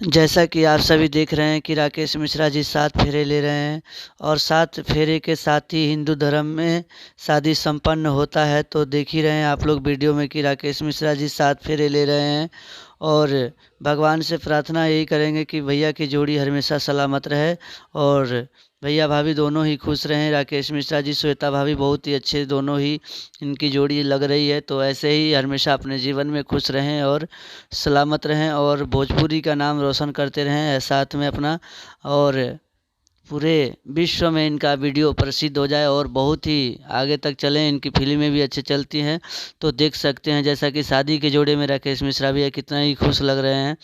जैसा कि आप सभी देख रहे हैं कि राकेश मिश्रा जी 7 फेरे ले रहे हैं और 7 फेरे के साथ ही हिंदू धर्म में शादी संपन्न होता है। तो देख ही रहे हैं आप लोग वीडियो में कि राकेश मिश्रा जी 7 फेरे ले रहे हैं और भगवान से प्रार्थना यही करेंगे कि भैया की जोड़ी हमेशा सलामत रहे और भैया भाभी दोनों ही खुश रहें। राकेश मिश्रा जी श्वेता भाभी बहुत ही अच्छे दोनों ही इनकी जोड़ी लग रही है। तो ऐसे ही हमेशा अपने जीवन में खुश रहें और सलामत रहें और भोजपुरी का नाम रोशन करते रहें साथ में अपना, और पूरे विश्व में इनका वीडियो प्रसिद्ध हो जाए और बहुत ही आगे तक चलें। इनकी फिल्में भी अच्छी चलती हैं तो देख सकते हैं जैसा कि शादी के जोड़े में राकेश मिश्रा भी है, कितना ही खुश लग रहे हैं।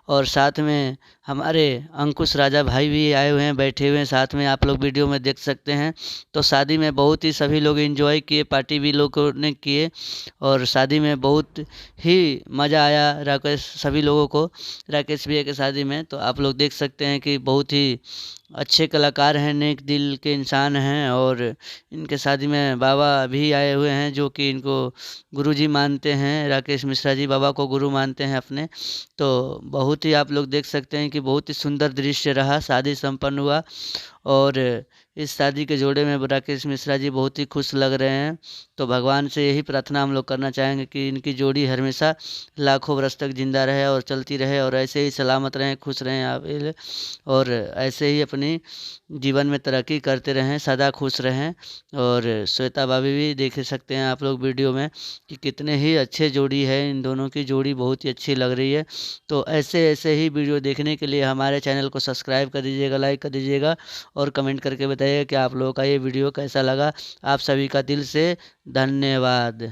और साथ में हमारे अंकुश राजा भाई भी आए हुए हैं, बैठे हुए हैं साथ में, आप लोग वीडियो में देख सकते हैं। तो शादी में बहुत ही सभी लोग एंजॉय किए, पार्टी भी लोगों ने किए और शादी में बहुत ही मज़ा आया राकेश सभी लोगों को राकेश भैया की शादी में। तो आप लोग देख सकते हैं कि बहुत ही अच्छे कलाकार हैं, नेक दिल के इंसान हैं और इनके शादी में बाबा भी आए हुए हैं जो कि इनको गुरुजी मानते हैं। राकेश मिश्रा जी बाबा को गुरु मानते हैं अपने। तो बहुत ही आप लोग देख सकते हैं कि बहुत ही सुंदर दृश्य रहा, शादी संपन्न हुआ और इस शादी के जोड़े में राकेश मिश्रा जी बहुत ही खुश लग रहे हैं। तो भगवान से यही प्रार्थना हम लोग करना चाहेंगे कि इनकी जोड़ी हमेशा लाखों वर्ष तक जिंदा रहे और चलती रहे और ऐसे ही सलामत रहें, खुश रहें आप और ऐसे ही अपनी जीवन में तरक्की करते रहें, सदा खुश रहें। और श्वेता भाभी भी देख सकते हैं आप लोग वीडियो में कि कितने ही अच्छे जोड़ी है, इन दोनों की जोड़ी बहुत ही अच्छी लग रही है। तो ऐसे ऐसे ही वीडियो देखने के लिए हमारे चैनल को सब्सक्राइब कर दीजिएगा, लाइक कर दीजिएगा और कमेंट करके बताइए कि आप लोगों का ये वीडियो कैसा लगा। आप सभी का दिल से धन्यवाद।